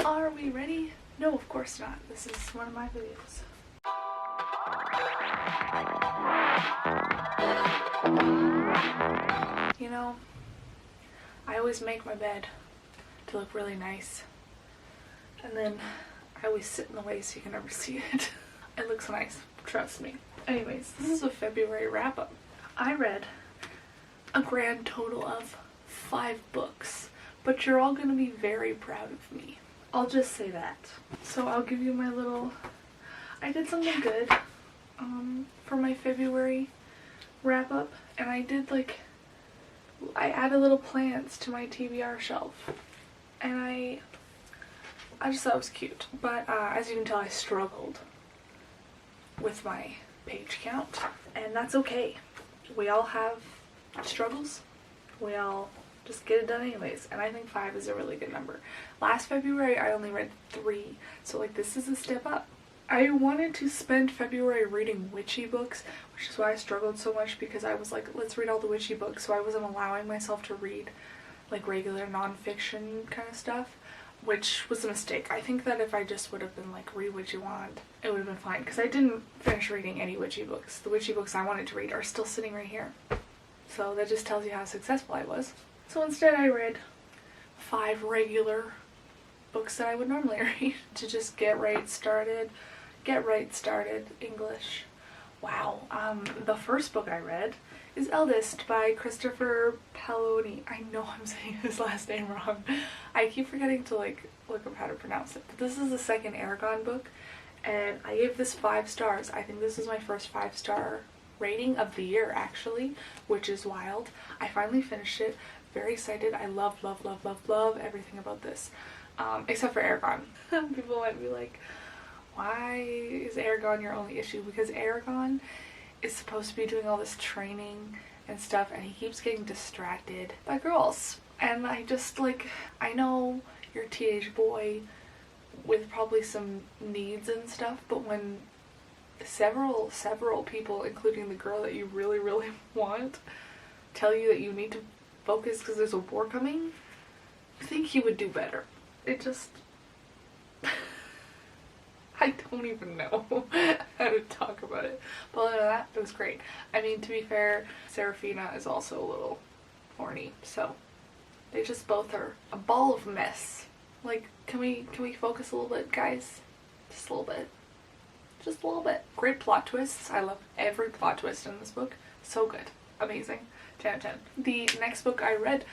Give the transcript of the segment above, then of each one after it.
Are we ready? No, of course not. This is one of my videos. You know, I always make my bed to look really nice, and then I always sit in the way so you can never see it. It looks nice, trust me. Anyways, this is a February wrap-up. I read a grand total of 5 books, but you're all going to be very proud of me. I'll just say that. So I'll give you my little... I did something good for my February wrap-up, and I did like... I added little plants to my TBR shelf, and I just thought it was cute. But as you can tell, I struggled with my page count, and that's okay. We all have struggles. We all just get it done anyways, and I think 5 is a really good number. Last February I only read 3, so like this is a step up. I wanted to spend February reading witchy books, which is why I struggled so much, because I was like, let's read all the witchy books, so I wasn't allowing myself to read like regular nonfiction kind of stuff, which was a mistake. I think that if I just would have been like, read what you want, it would have been fine, because I didn't finish reading any witchy books. The witchy books I wanted to read are still sitting right here, so that just tells you how successful I was. So instead I read 5 regular books that I would normally read to just get right started English. Wow. The first book I read is Eldest by Christopher Pelloni. I know I'm saying his last name wrong. I keep forgetting to like look up how to pronounce it. But this is the second Aragon book, and I gave this 5 stars. I think this is my first 5-star rating of the year actually, which is wild. I finally finished it. Very excited. I love everything about this, except for Aragon. People might be like, why is Aragon your only issue? Because Aragon is supposed to be doing all this training and stuff, and he keeps getting distracted by girls. And I just like, I know you're a teenage boy with probably some needs and stuff, but when several people, including the girl that you really want, tell you that you need to focus because there's a war coming, I think he would do better. It just... I don't even know how to talk about it. But other than that, it was great. I mean, to be fair, Serafina is also a little horny, so they just both are a ball of mess. Like, can we focus a little bit, guys? Just a little bit. Just a little bit. Great plot twists. I love every plot twist in this book. So good. Amazing. 10 out of 10. The next book I read,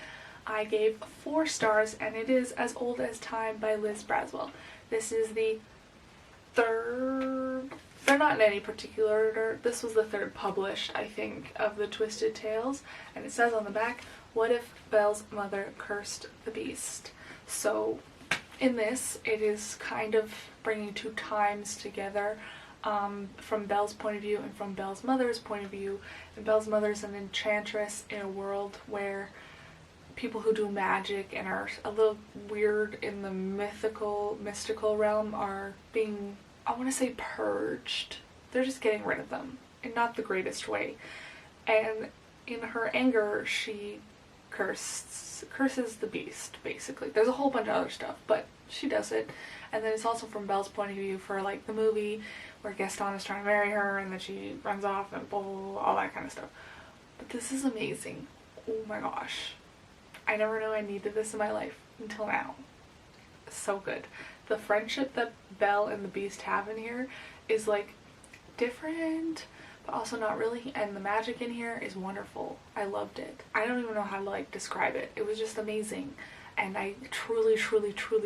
I gave 4 stars, and it is As Old as Time by Liz Braswell. This is the 3rd, they're not in any particular order, this was the 3rd published, I think, of the Twisted Tales, and it says on the back, what if Belle's mother cursed the beast? So in this, it is kind of bringing 2 times together, from Belle's point of view and from Belle's mother's point of view. And Belle's mother's an enchantress in a world where people who do magic and are a little weird in the mystical realm are being, I want to say, purged. They're just getting rid of them in not the greatest way. And in her anger, she curses the beast, basically. There's a whole bunch of other stuff, but she does it. And then it's also from Belle's point of view for like the movie where Gaston is trying to marry her and then she runs off and blah, blah, blah, all that kind of stuff. But this is amazing. Oh my gosh. I never knew I needed this in my life until now. So good. The friendship that Belle and the Beast have in here is like different, but also not really, and the magic in here is wonderful. I loved it. I don't even know how to like describe it. It was just amazing, and I truly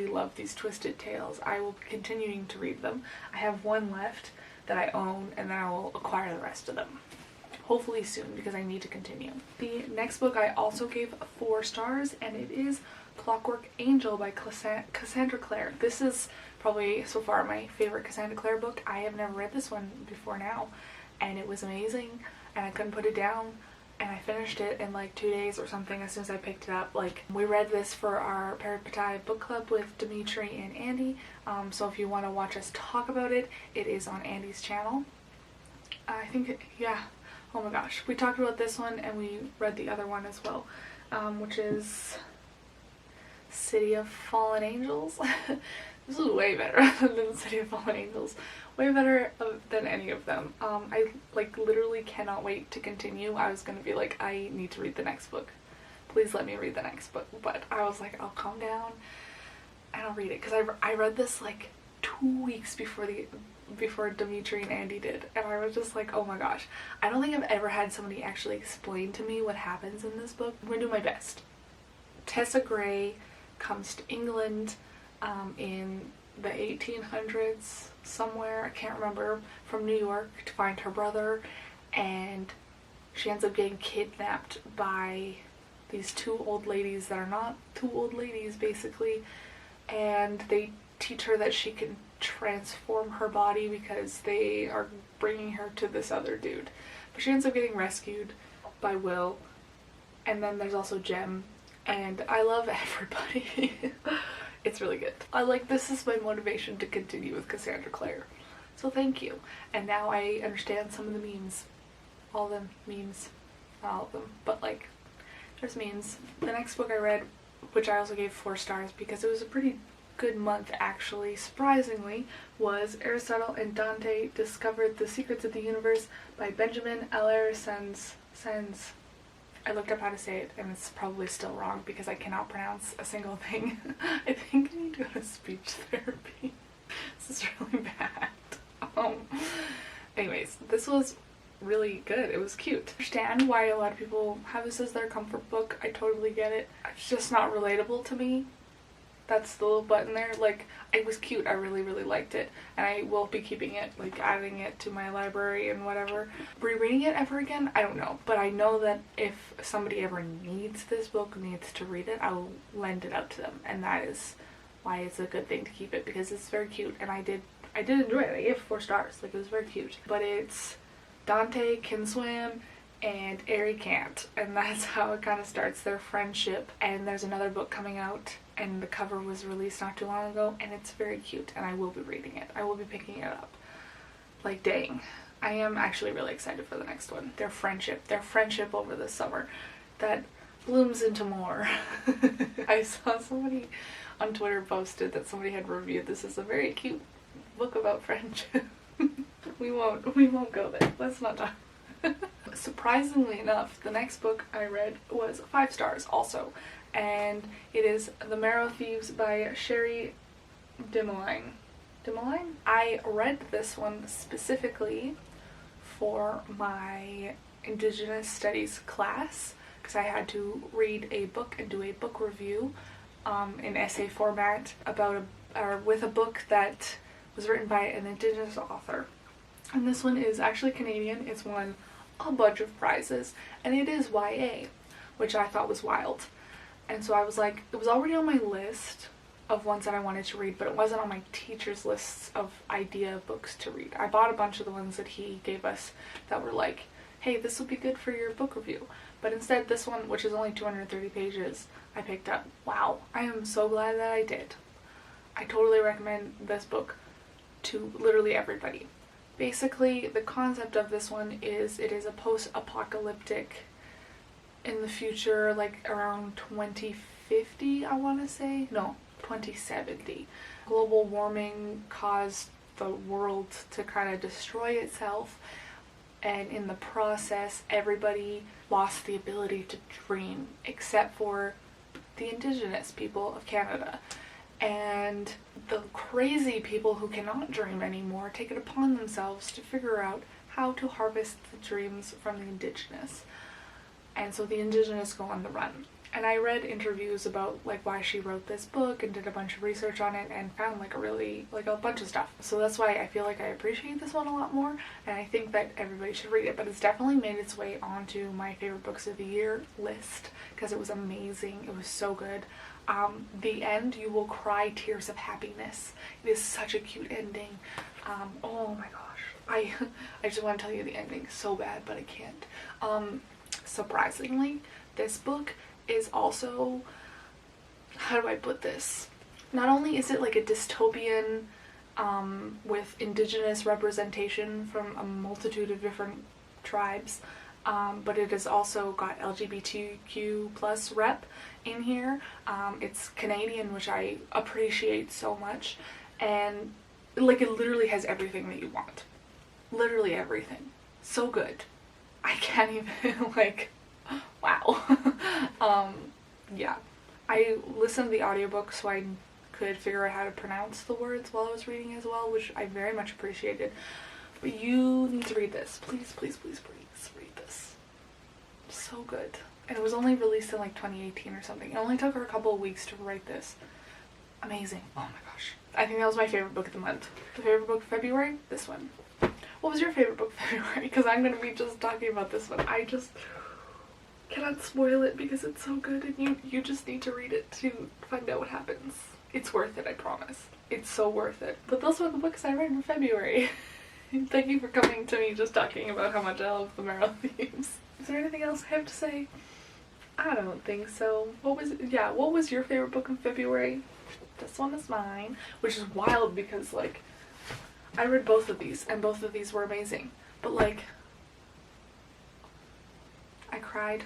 love these Twisted Tales. I will be continuing to read them. I have 1 left that I own, and then I will acquire the rest of them. Hopefully soon, because I need to continue. The next book I also gave 4 stars, and it is Clockwork Angel by Cassandra Clare. This is probably so far my favorite Cassandra Clare book. I have never read this one before now, and it was amazing, and I couldn't put it down, and I finished it in like 2 days or something as soon as I picked it up. Like, we read this for our Peripatai book club with Dimitri and Andy, so if you want to watch us talk about it, it is on Andy's channel. I think, yeah. Oh my gosh, we talked about this one and we read the other one as well, which is City of Fallen Angels. This is way better than City of Fallen Angels. Way better than any of them. I like literally cannot wait to continue. I was gonna be like, I need to read the next book. Please let me read the next book. But I was like, I'll calm down and I'll read it. Because I read this like 2 weeks before Dimitri and Andy did. And I was just like, oh my gosh. I don't think I've ever had somebody actually explain to me what happens in this book. I'm gonna do my best. Tessa Gray comes to England in the 1800s somewhere, I can't remember, from New York to find her brother, and she ends up getting kidnapped by these two old ladies that are not two old ladies basically, and they teach her that she can transform her body because they are bringing her to this other dude. But she ends up getting rescued by Will, and then there's also Jem, and I love everybody. It's really good. This is my motivation to continue with Cassandra Clare. So thank you. And now I understand some of the memes. All the memes. Not all of them, but like, there's memes. The next book I read, which I also gave 4 stars because it was a pretty good month actually, surprisingly, was Aristotle and Dante Discovered the Secrets of the Universe by Benjamin Eller Sens. I looked up how to say it and it's probably still wrong because I cannot pronounce a single thing. I think I need to go to speech therapy. This is really bad. Anyways, this was really good. It was cute. I understand why a lot of people have this as their comfort book. I totally get it. It's just not relatable to me. That's the little button there. Like, it was cute. I really, really liked it. And I will be keeping it, like adding it to my library and whatever. Rereading it ever again? I don't know. But I know that if somebody ever needs this book, needs to read it, I will lend it out to them. And that is why it's a good thing to keep it, because it's very cute. And I did enjoy it. I gave it 4 stars. Like, it was very cute. But it's Dante can swim and Ari can't. And that's how it kind of starts their friendship. And there's another book coming out, and the cover was released not too long ago, and it's very cute, and I will be reading it. I will be picking it up. Like, dang. I am actually really excited for the next one. Their friendship over the summer that blooms into more. I saw somebody on Twitter posted that somebody had reviewed this as a very cute book about friendship. We won't go there. Let's not talk. Surprisingly enough, the next book I read was 5 stars also. And it is The Marrow, Thieves by Sherry Demoline. I read this one specifically for my Indigenous Studies class because I had to read a book and do a book review in essay format about with a book that was written by an Indigenous author. And this one is actually Canadian. It's won a bunch of prizes, and it is YA, which I thought was wild. And so I was like, it was already on my list of ones that I wanted to read, but it wasn't on my teacher's lists of idea books to read. I bought a bunch of the ones that he gave us that were like, hey, this will be good for your book review. But instead, this one, which is only 230 pages, I picked up. Wow, I am so glad that I did. I totally recommend this book to literally everybody. Basically, the concept of this one is it is a post-apocalyptic in the future, like around 2050, I want to say. No, 2070. Global warming caused the world to kind of destroy itself, and in the process, everybody lost the ability to dream, except for the Indigenous people of Canada. And the crazy people who cannot dream anymore take it upon themselves to figure out how to harvest the dreams from the Indigenous. And so the Indigenous go on the run. And I read interviews about like why she wrote this book and did a bunch of research on it and found like a bunch of stuff. So that's why I feel like I appreciate this one a lot more, and I think that everybody should read it. But it's definitely made its way onto my favorite books of the year list because it was amazing. It was so good. The end, you will cry tears of happiness. It is such a cute ending. Oh my gosh. I just want to tell you the ending so bad, but I can't. Surprisingly, this book is also, how do I put this? Not only is it like a dystopian with Indigenous representation from a multitude of different tribes, but it has also got LGBTQ plus rep in here. It's Canadian, which I appreciate so much, and like it literally has everything that you want. Literally everything. So good. I can't even like, wow. Yeah. I listened to the audiobook so I could figure out how to pronounce the words while I was reading as well, which I very much appreciated. But you need to read this. Please, please, please, please read this. So good. And it was only released in like 2018 or something. It only took her a couple of weeks to write this. Amazing. Oh my gosh. I think that was my favorite book of the month. The favorite book of February? This one. What was your favorite book of February? Because I'm going to be just talking about this one. I just cannot spoil it because it's so good, and you just need to read it to find out what happens. It's worth it, I promise. It's so worth it. But those were the books I read in February. Thank you for coming to me just talking about how much I love the Marrow Thieves. Is there anything else I have to say? I don't think so. What was your favorite book in February? This one is mine, which is wild because like I read both of these and both of these were amazing. But like I cried.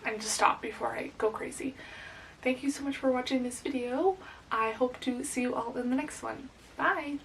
I need to stop before I go crazy. Thank you so much for watching this video. I hope to see you all in the next one. Bye!